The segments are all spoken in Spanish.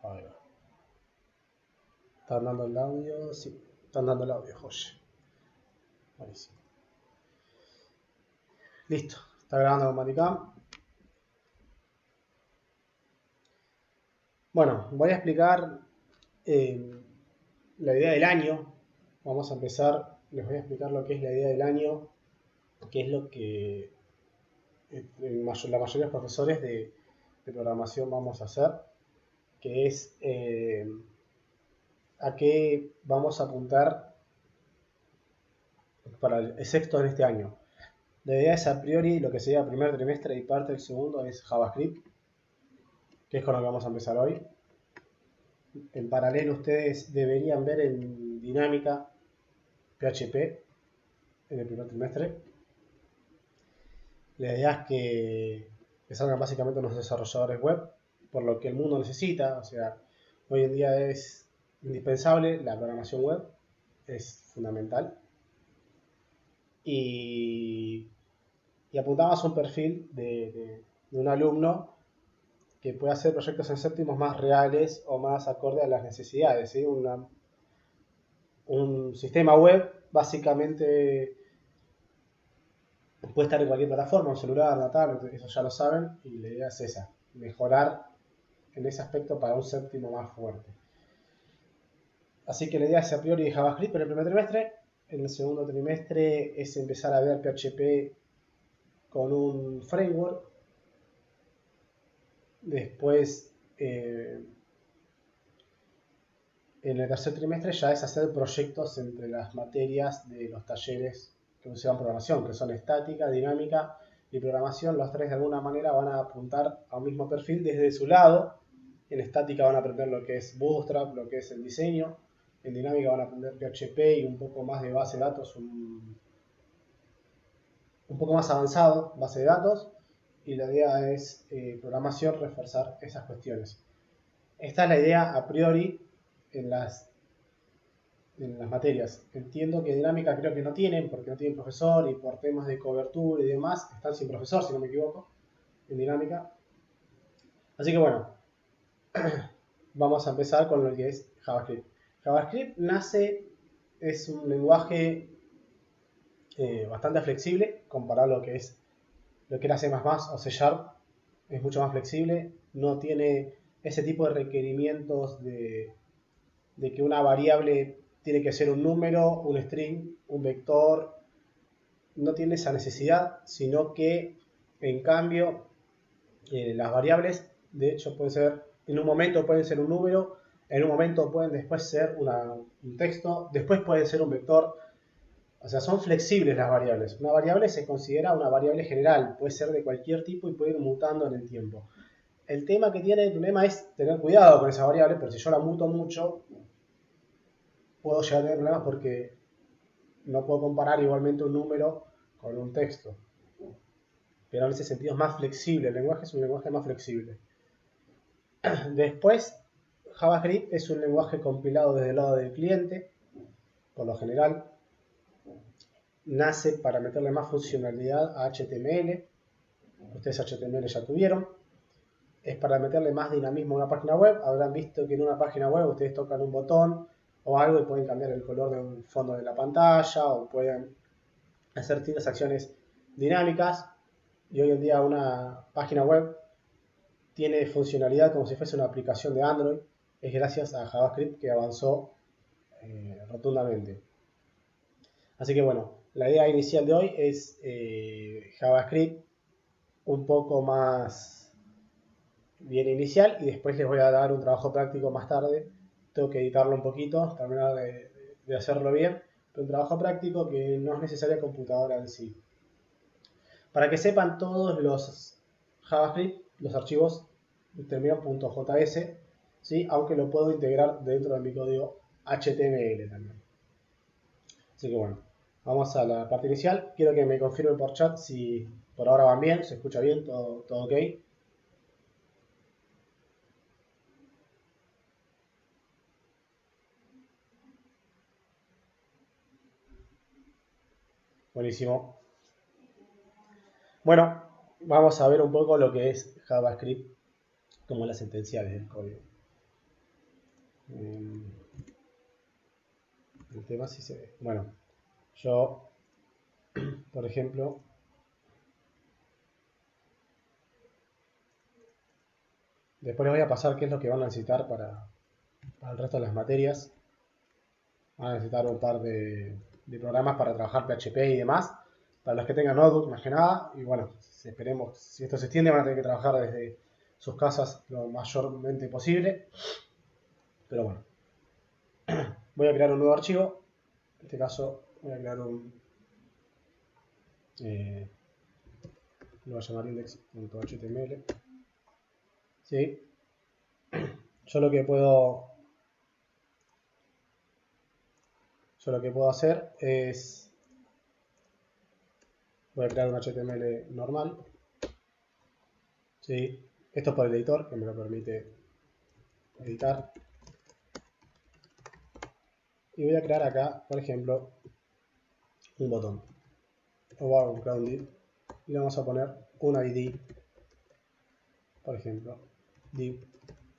Ahí va. ¿Están dando el audio? Sí, están dando el audio, joya. Buenísimo. Listo, está grabando con Maticam. Bueno, voy a explicar la idea del año. Vamos a empezar, les voy a explicar lo que es la idea del año, que es lo que la mayoría de los profesores de programación vamos a hacer, que es a qué vamos a apuntar para el sexto de este año. La idea es a priori lo que sería el primer trimestre y parte del segundo es JavaScript, que es con lo que vamos a empezar hoy. En paralelo ustedes deberían ver en dinámica PHP en el primer trimestre. La idea es que salgan básicamente unos desarrolladores web, por lo que el mundo necesita. O sea, hoy en día es indispensable la programación web, es fundamental. Y apuntamos a un perfil de un alumno que pueda hacer proyectos en séptimos más reales o más acorde a las necesidades. ¿Sí? Un sistema web básicamente puede estar en cualquier plataforma, un celular, una tablet, eso ya lo saben, y la idea es esa, mejorar en ese aspecto para un séptimo más fuerte. Así que la idea es a priori de JavaScript en el primer trimestre. En el segundo trimestre es empezar a ver PHP con un framework. Después, en el tercer trimestre ya es hacer proyectos entre las materias de los talleres que usan programación, que son estática, dinámica y programación. Los tres de alguna manera van a apuntar a un mismo perfil desde su lado. En estática van a aprender lo que es Bootstrap, lo que es el diseño. En dinámica van a aprender PHP y un poco más de base de datos, un poco más avanzado, base de datos. Y la idea es programación, reforzar esas cuestiones. Esta es la idea a priori en las materias. Entiendo que dinámica creo que no tienen, porque no tienen profesor y por temas de cobertura y demás, están sin profesor, si no me equivoco, en dinámica. Así que bueno, vamos a empezar con lo que es JavaScript. JavaScript es un lenguaje bastante flexible comparado a lo que era C++ o C Sharp. Es mucho más flexible, no tiene ese tipo de requerimientos de que una variable tiene que ser un número, un string, un vector. No tiene esa necesidad, sino que en cambio las variables de hecho pueden ser, en un momento pueden ser un número, en un momento pueden después ser un texto, después pueden ser un vector. O sea, son flexibles las variables. Una variable se considera una variable general, puede ser de cualquier tipo y puede ir mutando en el tiempo. El tema que tiene el problema es tener cuidado con esa variable, porque si yo la muto mucho, puedo llegar a tener problemas porque no puedo comparar igualmente un número con un texto. Pero en ese sentido es más flexible, el lenguaje es un lenguaje más flexible. Después, JavaScript es un lenguaje compilado desde el lado del cliente, por lo general. Nace para meterle más funcionalidad a HTML. Ustedes HTML ya tuvieron. Es para meterle más dinamismo a una página web. Habrán visto que en una página web ustedes tocan un botón o algo y pueden cambiar el color de un fondo de la pantalla o pueden hacer distintas acciones dinámicas. Y hoy en día una página web tiene funcionalidad como si fuese una aplicación de Android. Es gracias a JavaScript que avanzó rotundamente. Así que bueno, la idea inicial de hoy es JavaScript un poco más bien inicial y después les voy a dar un trabajo práctico más tarde. Tengo que editarlo un poquito, terminar de hacerlo bien, pero un trabajo práctico que no es necesaria computadora en sí. Para que sepan todos los JavaScript, los archivos terminan .js, ¿sí? Aunque lo puedo integrar dentro de mi código HTML también. Así que bueno, vamos a la parte inicial. Quiero que me confirmen por chat si por ahora van bien, se escucha bien, todo ok. Buenísimo. Bueno, vamos a ver un poco lo que es JavaScript como las sentenciales del código. El tema sí se ve. Bueno, yo, por ejemplo, después les voy a pasar qué es lo que van a necesitar para el resto de las materias. Van a necesitar un par de programas para trabajar PHP y demás. Para los que tengan notebook, más que nada. Y bueno, si esperemos, si esto se extiende, van a tener que trabajar desde sus casas lo mayormente posible. Pero bueno, voy a crear un nuevo archivo. En este caso, voy a crear un. Lo voy a llamar index.html. ¿Sí? Yo lo que puedo. Yo lo que puedo hacer es. Voy a crear un HTML normal. ¿Sí? Esto es por el editor, que me lo permite editar. Y voy a crear acá, por ejemplo, un botón. O voy a crear un div. Y le vamos a poner un ID. Por ejemplo, div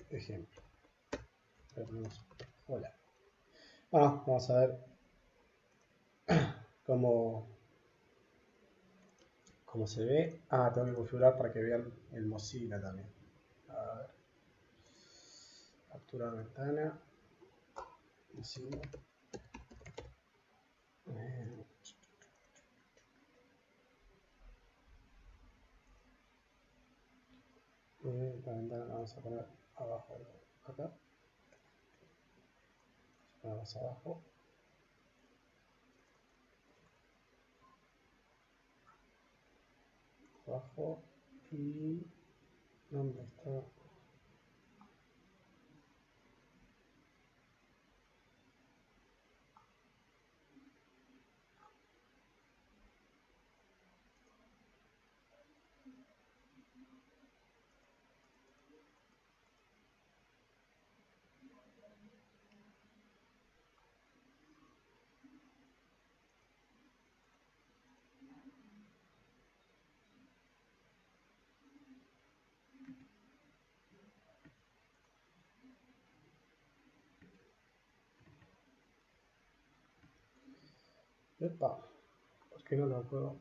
ejemplo. Le ponemos hola. Bueno, vamos a ver cómo se ve. Ah, tengo que configurar para que vean el Mozilla también. A ver. Capturar ventana. Mozilla. La ventana la vamos a poner abajo. Acá. Vamos abajo. Abajo. Y. ¿Dónde está? Epa. ¿Por qué no lo puedo?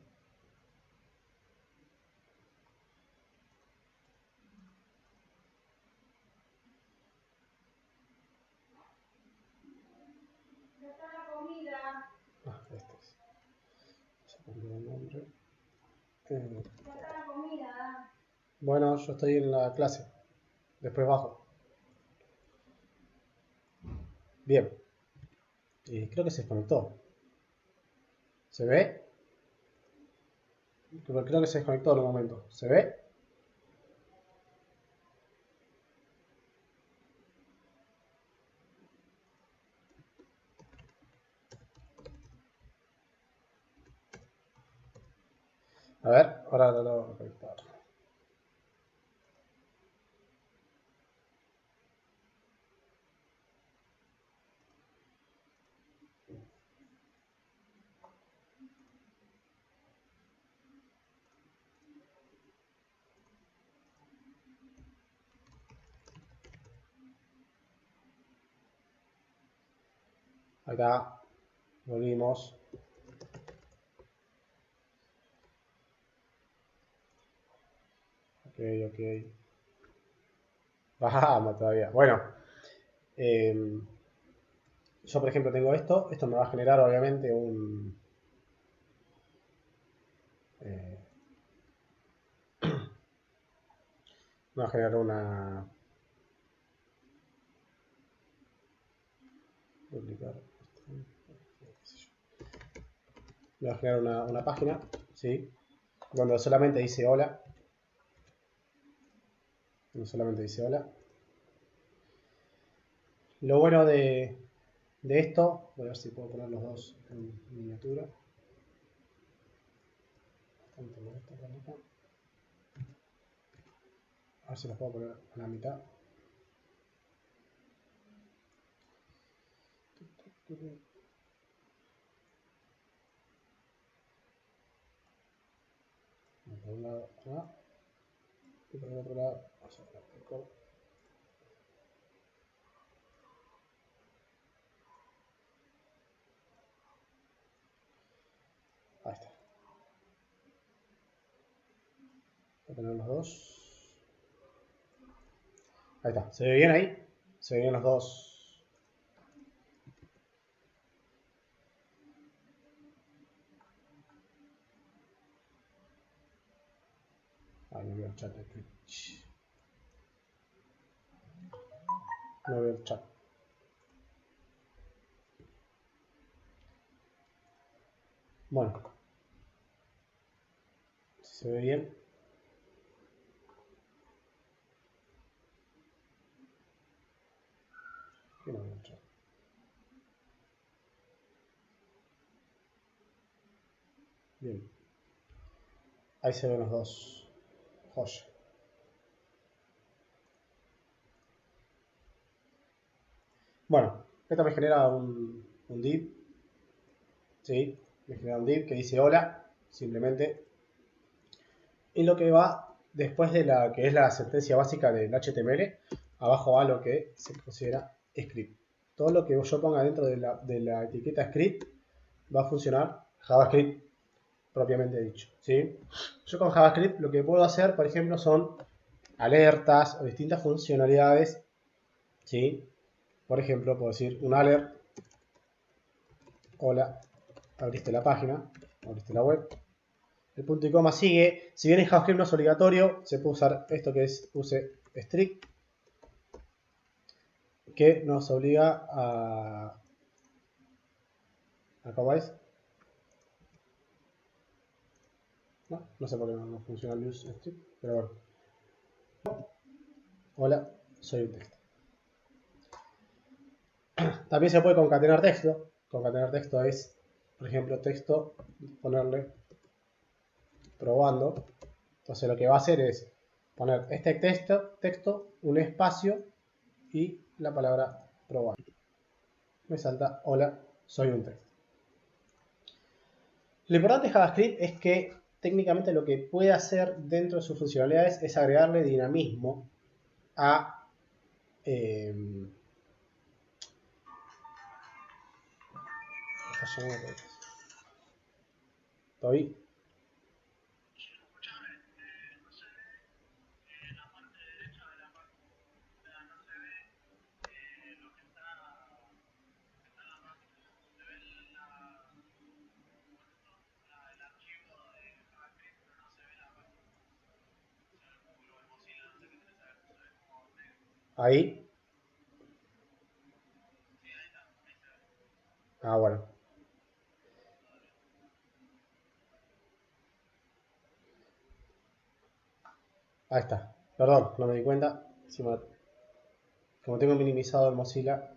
Ah, este es. Vamos a cambiar el nombre. Bueno, yo estoy en la clase. Después bajo. Bien. Creo que se desconectó. ¿Se ve? Creo que se desconectó en un momento. ¿Se ve? A ver, ahora lo voy a conectar. Acá volvimos. Ok, ok. Bajamos todavía. Bueno, yo por ejemplo tengo esto. Esto me va a generar obviamente un. Me va a generar una. Duplicar. Me va a generar una página, ¿sí? Donde solamente dice hola. Donde solamente dice hola. Lo bueno de esto, voy a ver si puedo poner los dos en miniatura. Bastante molesto acá. A ver si los puedo poner a la mitad. Por un lado acá. Y por el otro lado vamos a poner el code. a poner los dos. Ahí está. ¿Se ve bien ahí? Se ven bien los dos. Ahí no veo el chat de Twitch. No veo el chat. Bueno. Si se ve bien. Y no veo el chat. Bien. Ahí se ven los dos. Joya. Bueno, esto me genera un div. ¿Sí? Me genera un div que dice hola, simplemente. Y lo que va después de la que es la sentencia básica del HTML, abajo va lo que se considera script. Todo lo que yo ponga dentro de la etiqueta script va a funcionar JavaScript propiamente dicho. ¿Sí? Yo con JavaScript lo que puedo hacer, por ejemplo, son alertas o distintas funcionalidades. ¿Sí? Por ejemplo, puedo decir un alert. Hola, abriste la página, abriste la web. El punto y coma sigue. Si bien en JavaScript no es obligatorio, se puede usar esto que es use strict, que nos obliga a... ¿Cómo es? No sé por qué no funciona el use strict, pero bueno. Hola, soy un texto. También se puede concatenar texto. Concatenar texto es, por ejemplo, texto, ponerle probando. Entonces lo que va a hacer es poner este texto, un espacio y la palabra probar. Me salta, hola, soy un texto. Lo importante de JavaScript es que técnicamente lo que puede hacer dentro de sus funcionalidades es agregarle dinamismo a... Estoy... Ahí. Ah, bueno. Ahí está. Perdón, no me di cuenta. Como tengo minimizado el Mozilla,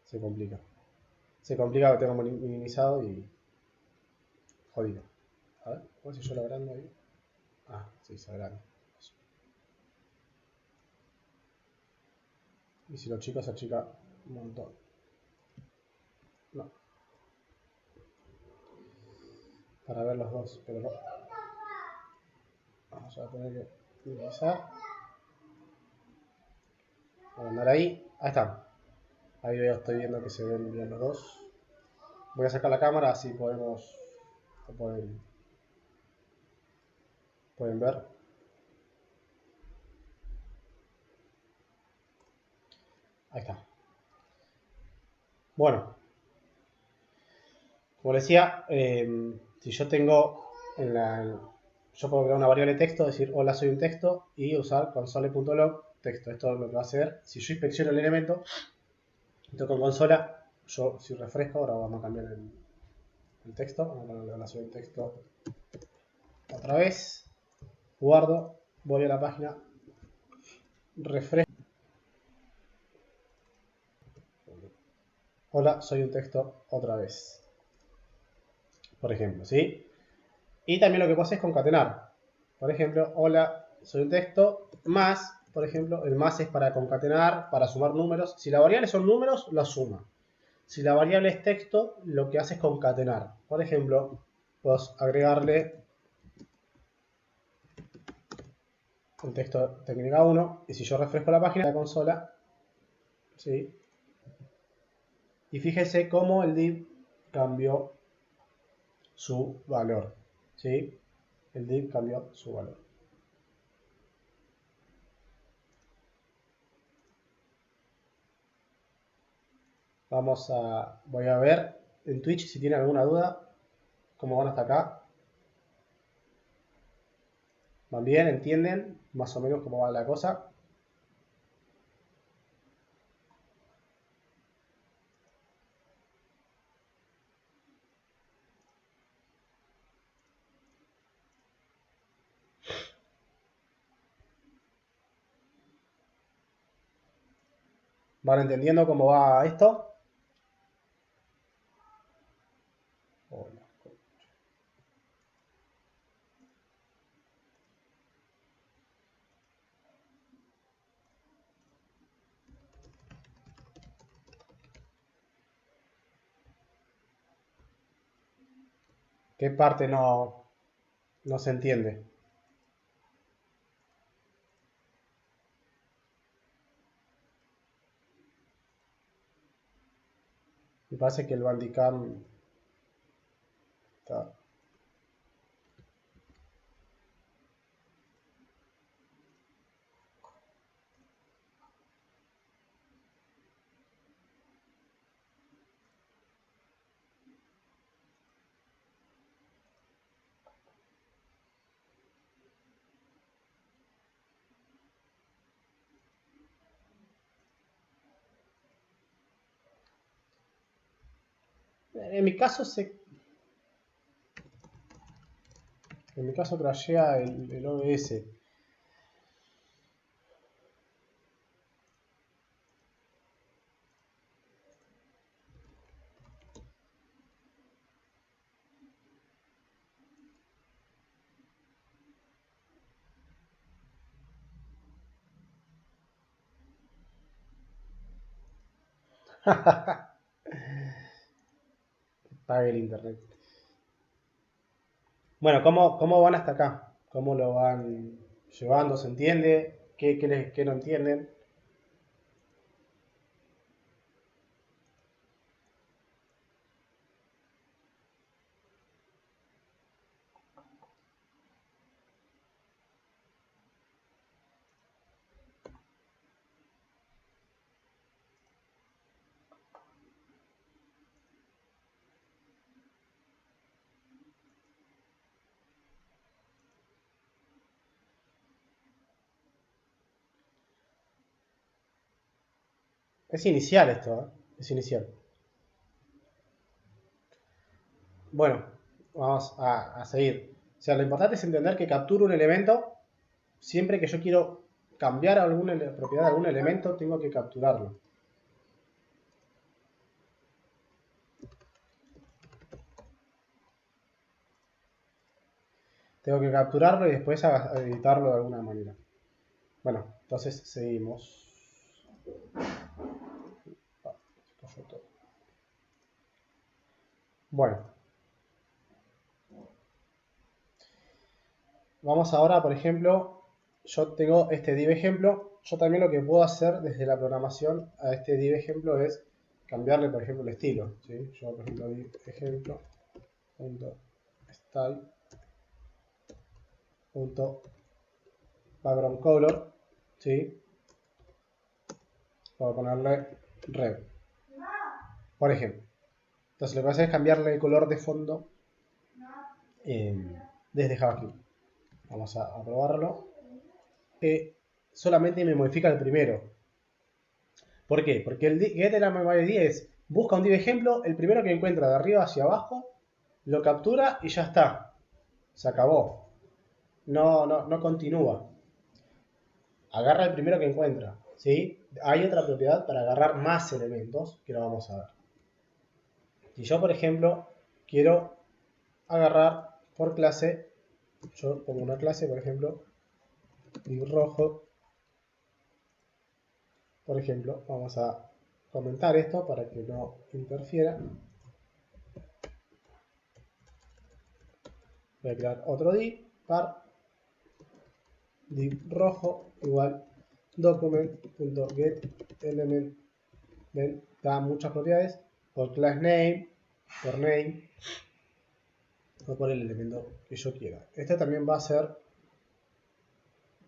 se complica. Se complica que tengo minimizado y... Jodido. A ver, ¿cómo si yo lo agrando ahí? Ah, sí, se agranda. Y si lo chico se achica un montón. No. Para ver los dos, pero no. Vamos a tener que minimizar. Voy a andar ahí. Ahí está. Ahí ya estoy viendo que se ven bien los dos. Voy a sacar la cámara así podemos... Pueden ver. Ahí está. Bueno. Como les decía, si yo tengo yo puedo crear una variable texto, decir hola soy un texto y usar console.log texto. Esto es lo que va a hacer. Si yo inspecciono el elemento, esto con consola, yo si refresco, ahora vamos a cambiar el texto, vamos a ponerle hola soy un texto otra vez, guardo, voy a la página, refresco, hola soy un texto otra vez, por ejemplo, ¿sí? Y también lo que puedo hacer es concatenar. Por ejemplo, hola, soy un texto, más, por ejemplo, el más es para concatenar, para sumar números. Si la variable son números, lo suma. Si la variable es texto, lo que hace es concatenar. Por ejemplo, puedo agregarle el texto técnica 1, y si yo refresco la página de la consola, ¿sí? Y fíjese cómo el div cambió su valor. ¿Sí? El div cambió su valor. Voy a ver en Twitch si tienen alguna duda. ¿Cómo van hasta acá? ¿Van bien? ¿Entienden más o menos cómo va la cosa? ¿Van entendiendo cómo va esto? Hola. ¿Qué parte no se entiende? Me parece que el Bandicam está... En mi caso crashea el OBS. Pague el internet. Bueno, ¿cómo van hasta acá? ¿Cómo lo van llevando? ¿Se entiende? ¿Qué no entienden? Es inicial esto, ¿eh? Es inicial. Bueno, vamos a seguir. O sea, lo importante es entender que capturo un elemento. Siempre que yo quiero cambiar alguna propiedad de algún elemento, tengo que capturarlo. Tengo que capturarlo y después editarlo de alguna manera. Bueno, entonces seguimos. Bueno, vamos ahora, por ejemplo, yo tengo este div ejemplo. Yo también lo que puedo hacer desde la programación a este div ejemplo es cambiarle, por ejemplo, el estilo. ¿Sí? Yo, por ejemplo, div ejemplo style background color, ¿sí? Puedo ponerle red, por ejemplo. Entonces lo que voy a hacer es cambiarle el color de fondo desde JavaScript. Vamos a probarlo. Solamente me modifica el primero. ¿Por qué? Porque el getElementID es busca un div ejemplo, el primero que encuentra de arriba hacia abajo, lo captura y ya está. Se acabó. No continúa. Agarra el primero que encuentra. ¿Sí? Hay otra propiedad para agarrar más elementos que lo vamos a ver. Si yo, por ejemplo, quiero agarrar por clase, yo pongo una clase, por ejemplo, div rojo. Por ejemplo, vamos a comentar esto para que no interfiera. Voy a crear otro div, div rojo igual document.getElement. Da muchas propiedades por class name, por name. o por el elemento que yo quiera. Este también va a ser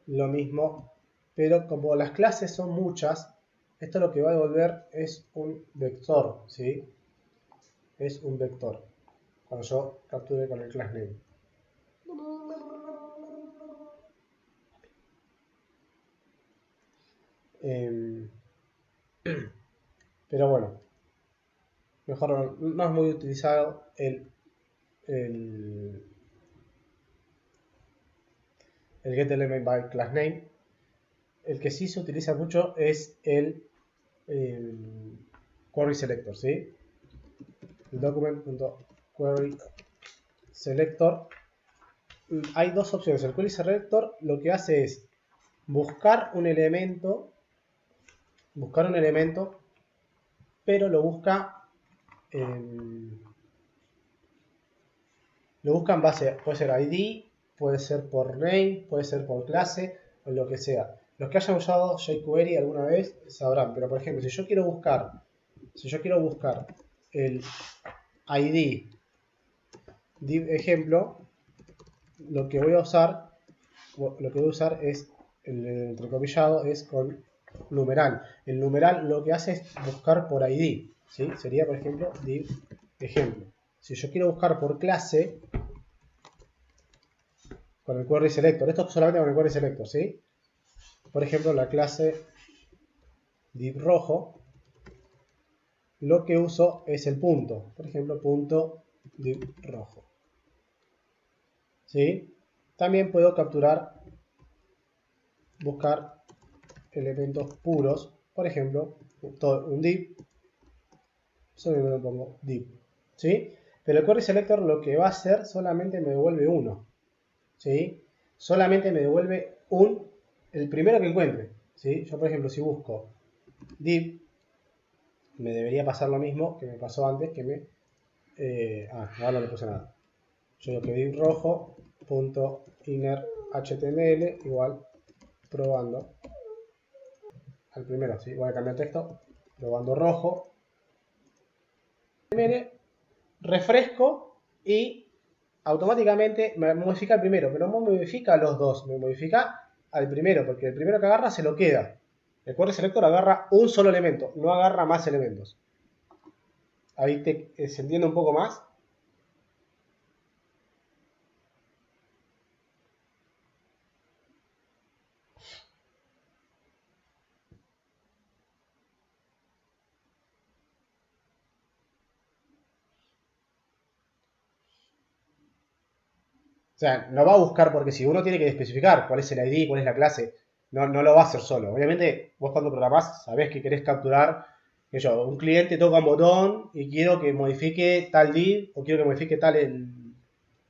lo mismo, pero como las clases son muchas, esto lo que va a devolver es un vector, ¿sí? Es un vector, cuando yo capture con el class name. Pero bueno, mejor no es muy utilizado el getElement by class name. El que sí se utiliza mucho es el query selector, ¿sí? El document.query selector. Hay dos opciones. El query selector lo que hace es buscar un elemento, pero lo busca en base, puede ser ID, puede ser por name, puede ser por clase o lo que sea. Los que hayan usado jQuery alguna vez sabrán, pero por ejemplo, si yo quiero buscar el ID div ejemplo, lo que voy a usar es el entrecomillado es con numeral. El numeral lo que hace es buscar por ID, ¿sí? Sería por ejemplo div ejemplo. Si yo quiero buscar por clase con el query selector, esto solamente con el query selector, ¿sí? Por ejemplo, la clase div rojo, lo que uso es el punto, por ejemplo, punto div rojo, ¿sí? También puedo buscar elementos puros, por ejemplo, un div, solo me lo pongo div, ¿sí? Pero el query selector lo que va a hacer solamente me devuelve uno, ¿sí? Solamente me devuelve el primero que encuentre, ¿sí? Yo, por ejemplo, si busco div, me debería pasar lo mismo que me pasó antes, ahora no le puse nada. Yo digo que div rojo punto inner html igual probando al primero, ¿sí? Voy a cambiar el texto, probando rojo, refresco y automáticamente me modifica el primero, pero no me modifica los dos, me modifica al primero, porque el primero que agarra se lo queda. El query selector agarra un solo elemento, no agarra más elementos. Ahí se entiende un poco más. O sea, no va a buscar porque si uno tiene que especificar cuál es el ID, cuál es la clase, no lo va a hacer solo. Obviamente, vos cuando programás sabés que querés capturar, un cliente toca un botón y quiero que modifique tal div o quiero que modifique tal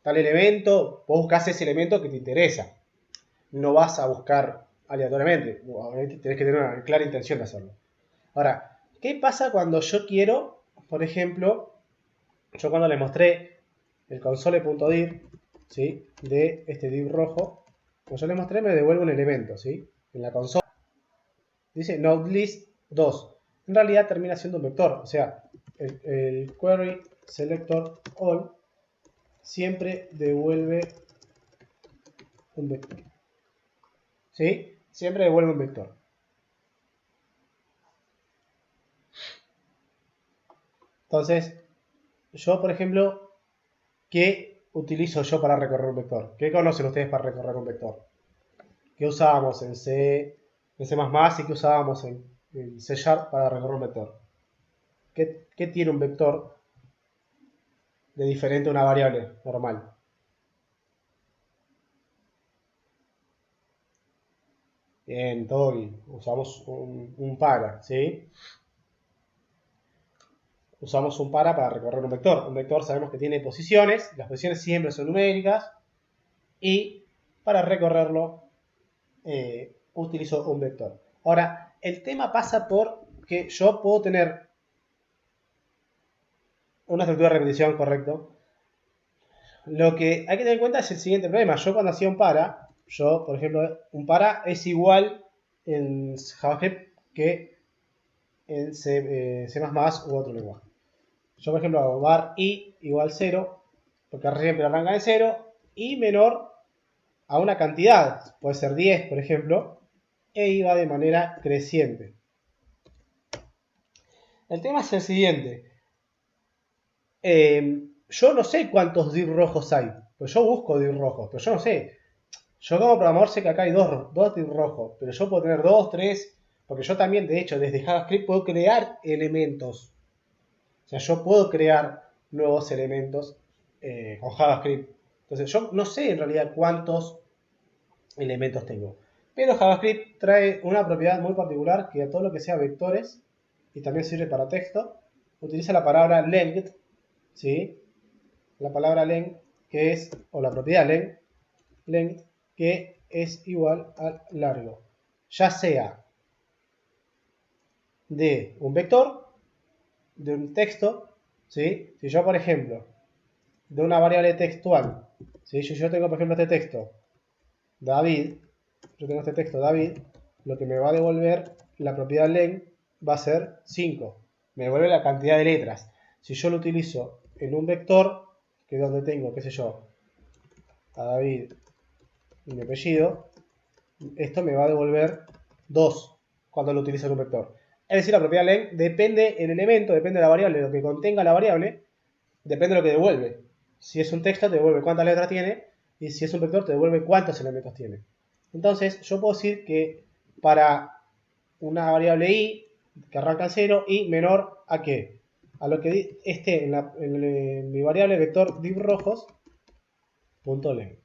elemento, vos buscás ese elemento que te interesa. No vas a buscar aleatoriamente. Obviamente tenés que tener una clara intención de hacerlo. Ahora, ¿qué pasa cuando yo quiero, por ejemplo, yo cuando les mostré el console.dir, ¿sí? De este div rojo, como yo les mostré, me devuelve un elemento, ¿sí? En la consola. Dice nodelist 2. En realidad termina siendo un vector, o sea, el query selector all siempre devuelve un vector. ¿Sí? Siempre devuelve un vector. Entonces, yo, por ejemplo, ¿qué utilizo yo para recorrer un vector? ¿Qué conocen ustedes para recorrer un vector? ¿Qué usábamos en C, y qué usábamos en C# para recorrer un vector? ¿Qué tiene un vector de diferente a una variable normal? Bien, todo bien. Usamos un para, ¿sí? Usamos un para recorrer un vector. Un vector sabemos que tiene posiciones, las posiciones siempre son numéricas, y para recorrerlo utilizo un vector. Ahora, el tema pasa por que yo puedo tener una estructura de repetición, correcto. Lo que hay que tener en cuenta es el siguiente problema. Yo cuando hacía un para, por ejemplo, un para es igual en JavaScript que en C++ u otro lenguaje. Yo, por ejemplo, hago var i igual 0 porque siempre arranca en 0, y menor a una cantidad, puede ser 10 por ejemplo, e iba de manera creciente. El tema es el siguiente. Yo no sé cuántos div rojos hay, pues yo busco div rojos, pero yo no sé. Yo como programador sé que acá hay dos div rojos, pero yo puedo tener 2, 3, porque yo también, de hecho, desde JavaScript puedo crear elementos. O sea, yo puedo crear nuevos elementos con JavaScript. Entonces, yo no sé en realidad cuántos elementos tengo. Pero JavaScript trae una propiedad muy particular que a todo lo que sea vectores, y también sirve para texto, utiliza la palabra length, ¿sí? La palabra length, que es, o la propiedad length, que es igual a largo. Ya sea de un vector, de un texto, ¿sí? Si yo, por ejemplo, de una variable textual, ¿sí? Yo tengo, por ejemplo, este texto, David, lo que me va a devolver la propiedad len va a ser 5. Me devuelve la cantidad de letras. Si yo lo utilizo en un vector, que es donde tengo, qué sé yo, a David y mi apellido, esto me va a devolver 2 cuando lo utilizo en un vector. Es decir, la propiedad len depende el elemento, depende de la variable, lo que contenga la variable, depende de lo que devuelve. Si es un texto, te devuelve cuántas letras tiene, y si es un vector, te devuelve cuántos elementos tiene. Entonces, yo puedo decir que para una variable i, que arranca en 0, y menor a qué? A lo que esté en mi variable vector div rojos, punto len.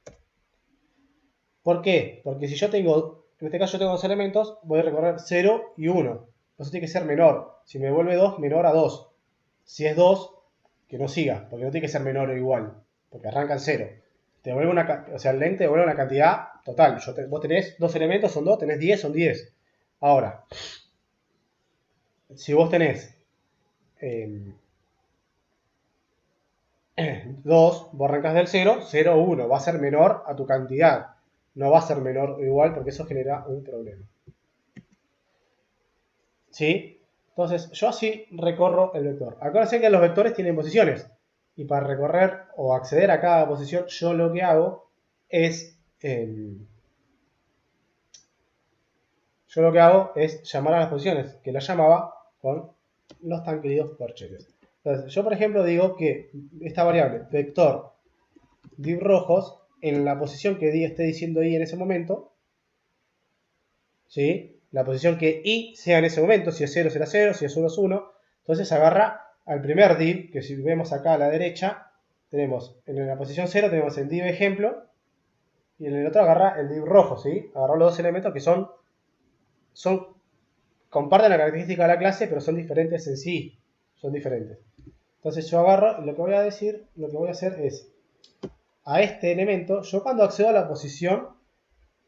¿Por qué? Porque si yo tengo, en este caso yo tengo dos elementos, voy a recorrer 0 y 1. Entonces tiene que ser menor. Si me devuelve 2, menor a 2. Si es 2, que no siga, porque no tiene que ser menor o igual, porque arranca en 0. Te devuelve o sea, el len te devuelve una cantidad total. Vos tenés dos elementos, son 2, tenés 10, son 10. Ahora, si vos tenés 2, vos arrancás del 0, 0, 1, va a ser menor a tu cantidad. No va a ser menor o igual porque eso genera un problema. ¿Sí? Entonces, yo así recorro el vector. Acuérdense que los vectores tienen posiciones. Y para recorrer o acceder a cada posición, yo lo que hago es... llamar a las posiciones, que las llamaba con los tan queridos corchetes. Entonces, yo por ejemplo digo que esta variable, vector div rojos, en la posición que esté diciendo i en ese momento, ¿sí? La posición que i sea en ese momento, si es 0 será 0, si es 1 es 1, entonces agarra al primer div, que si vemos acá a la derecha, tenemos en la posición 0 tenemos el div ejemplo, y en el otro agarra el div rojo, ¿sí? Agarró los dos elementos que son comparten la característica de la clase, pero son diferentes en sí, son diferentes. Entonces yo agarro, y lo que voy a hacer es, a este elemento, yo cuando accedo a la posición,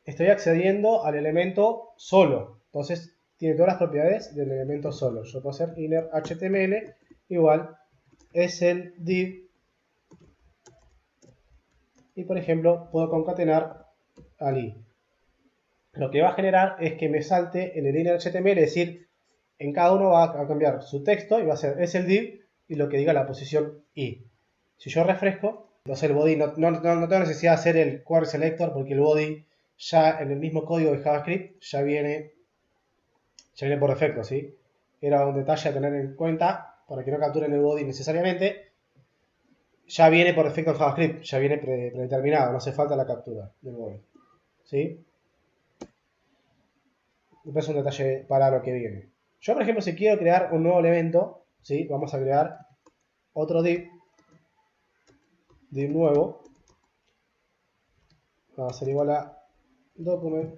estoy accediendo al elemento solo. Entonces tiene todas las propiedades del elemento solo. Yo puedo hacer inner html igual es el div, y por ejemplo puedo concatenar al i. Lo que va a generar es que me salte en el inner html, es decir, en cada uno va a cambiar su texto y va a ser es el div y lo que diga la posición i. Si yo refresco, entonces el body no tengo necesidad de hacer el query selector porque el body ya en el mismo código de JavaScript ya viene por defecto, ¿sí? Era un detalle a tener en cuenta para que no capturen el body necesariamente. Ya viene por defecto en JavaScript, ya viene predeterminado, no hace falta la captura del body, ¿sí? Después un detalle para lo que viene. Yo, por ejemplo, si quiero crear un nuevo elemento, ¿sí? Vamos a crear otro div nuevo. Va a ser igual a document.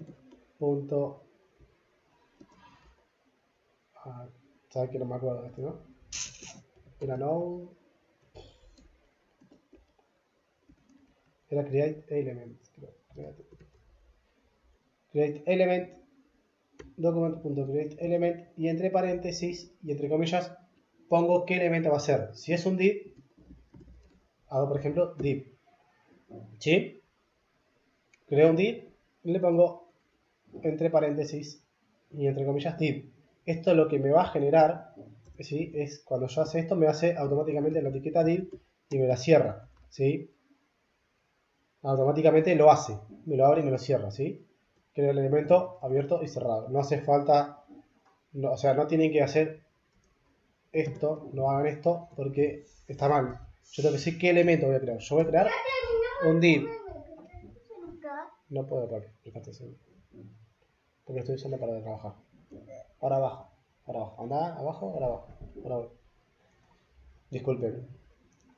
¿Sabes que no me acuerdo de este, no? Era no. Era create element. Create element. Document.createElement y entre paréntesis y entre comillas pongo qué elemento va a ser. Si es un div, hago por ejemplo div. ¿Sí? Creo un div y le pongo entre paréntesis y entre comillas div. Esto lo que me va a generar, ¿sí? Es cuando yo hace esto me hace automáticamente la etiqueta div y me la cierra. ¿sí? Automáticamente lo hace, me lo abre y me lo cierra, ¿sí? Creo el elemento abierto y cerrado. No hace falta, no, o sea, no tienen que hacer esto, no hagan esto porque está mal. Yo tengo que decir qué elemento voy a crear. Yo voy a crear un div. No puedo prestarte atención porque estoy usando para trabajar. Ahora abajo, ahora abajo. Anda abajo, ahora abajo. Ahora voy. Disculpen.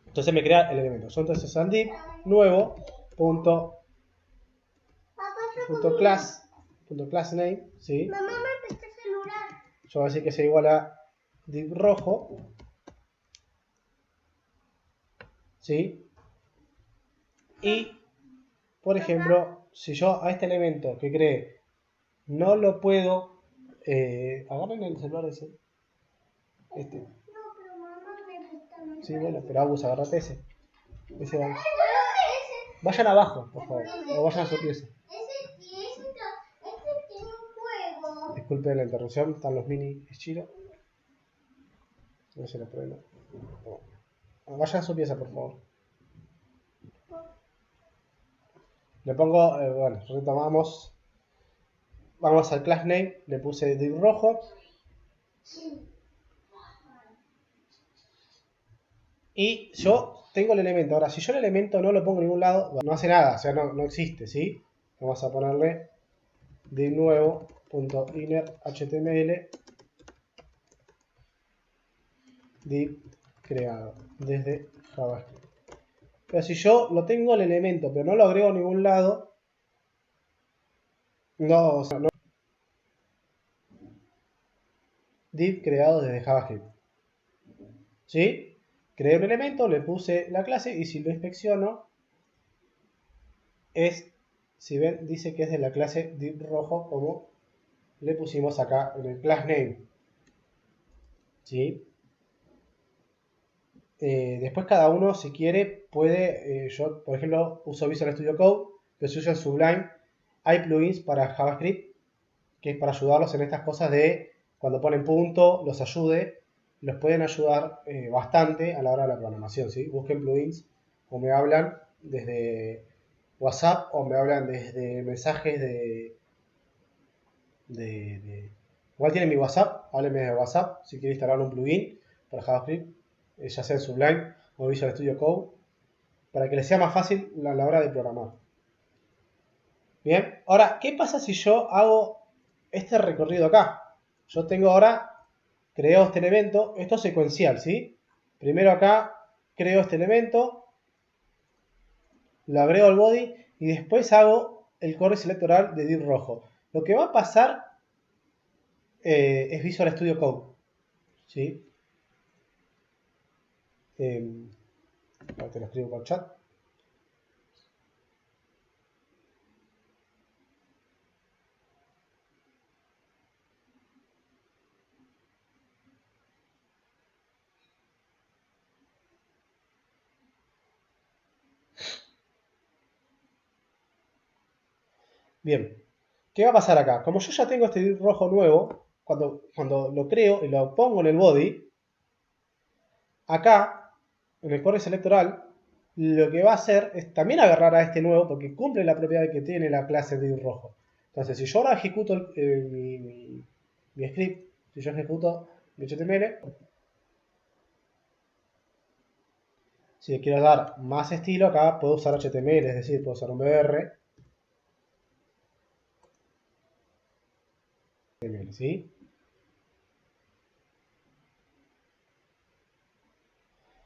Entonces me crea el elemento. Yo entonces un div nuevo punto class name, ¿sí? Mamá, me presta el celular. Yo voy a decir que sea igual a div rojo, ¿sí? Y, por ejemplo, si yo a este elemento que creé no lo puedo... agarren el celular ese. Este. No, pero mamá me presta el Sí, bueno, pero Agus, agarrate ese. Ese va. Ese. Vayan abajo, por favor. O vayan a su pieza. Ese tiene un juego. Disculpen la interrupción, están los mini Shiro. No se lo prendo. Vayan a su pieza, por favor. Le pongo, bueno, retomamos. Vamos al class name, le puse div rojo. Y yo tengo el elemento. Ahora, si yo el elemento no lo pongo en ningún lado, no hace nada, o sea, no existe, ¿sí? Vamos a ponerle div nuevo punto inner html div creado desde JavaScript. Pero si yo lo tengo el elemento, pero no lo agrego a ningún lado, no, o sea, no. Div creado desde JavaScript. ¿Sí? Creé un elemento, le puse la clase y si lo inspecciono, si ven, dice que es de la clase div rojo como le pusimos acá en el class name. ¿Sí? Después cada uno, si quiere, puede, yo por ejemplo uso Visual Studio Code, pero si usan Sublime, hay plugins para JavaScript, que es para ayudarlos en estas cosas de cuando ponen punto, los ayude, los pueden ayudar bastante a la hora de la programación, ¿sí? Busquen plugins o me hablan desde WhatsApp o me hablan desde mensajes igual tienen mi WhatsApp, háblenme de WhatsApp si quieren instalar un plugin para JavaScript, ya sea en Sublime o Visual Studio Code, para que les sea más fácil a la hora de programar. Bien, ahora, ¿qué pasa si yo hago este recorrido acá? Yo tengo ahora, creo este elemento, esto es secuencial, ¿sí? Primero acá creo este elemento, lo agrego al body y después hago el core selectoral de div rojo. Lo que va a pasar es Visual Studio Code, ¿sí? Te lo escribo por chat. Bien, ¿qué va a pasar acá? Como yo ya tengo este div rojo nuevo, cuando lo creo y lo pongo en el body, acá, en el core selectoral, lo que va a hacer es también agarrar a este nuevo porque cumple la propiedad que tiene la clase div rojo. Entonces, si yo ahora ejecuto mi script, si yo ejecuto mi HTML, si le quiero dar más estilo, acá puedo usar HTML, es decir, puedo usar un BR, ¿sí?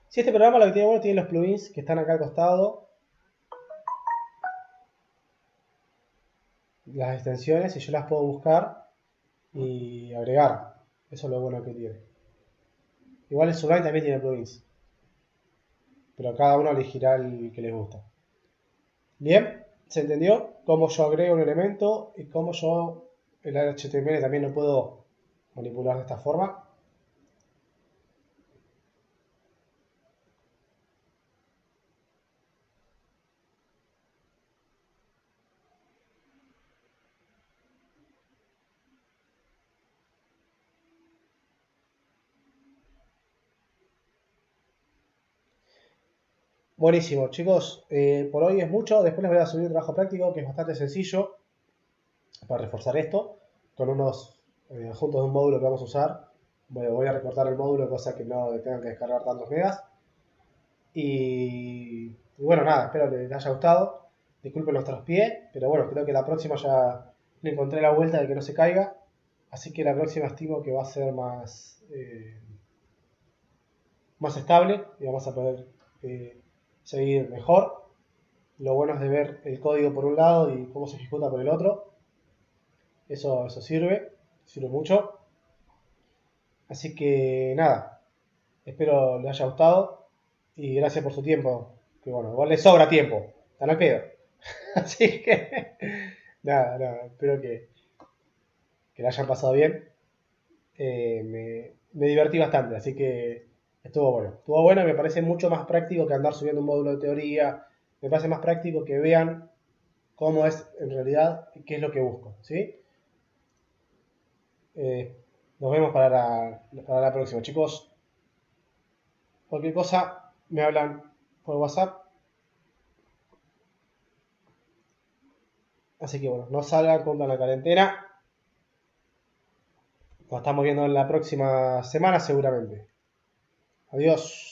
Si este programa lo que tiene bueno tiene los plugins que están acá al costado, las extensiones, y yo las puedo buscar y agregar. Eso es lo bueno que tiene. Igual el Sublime también tiene plugins, pero cada uno elegirá el que les gusta. Bien, ¿se entendió? Cómo yo agrego un elemento y cómo yo el HTML también lo puedo manipular de esta forma. Buenísimo, chicos. Por hoy es mucho. Después les voy a subir un trabajo práctico que es bastante sencillo para reforzar esto. Con unos adjuntos de un módulo que vamos a usar. Voy a recortar el módulo, cosa que no tengan que descargar tantos megas. Y bueno, nada, espero que les haya gustado. Disculpen los traspiés, pero bueno, creo que la próxima ya le encontré la vuelta de que no se caiga. Así que la próxima estimo que va a ser más estable y vamos a poder seguir mejor. Lo bueno es de ver el código por un lado y cómo se ejecuta por el otro. Eso sirve mucho. Así que nada, espero les haya gustado y gracias por su tiempo. Que bueno, igual les sobra tiempo, están al pedo. Así que nada, espero que la hayan pasado bien. Me divertí bastante, así que estuvo bueno. Estuvo bueno y me parece mucho más práctico que andar subiendo un módulo de teoría. Me parece más práctico que vean cómo es en realidad y qué es lo que busco, ¿sí? Nos vemos para la próxima, chicos. Cualquier cosa me hablan por WhatsApp. Así que bueno, no salgan, cumplan la cuarentena. Nos estamos viendo en la próxima semana seguramente. Adiós.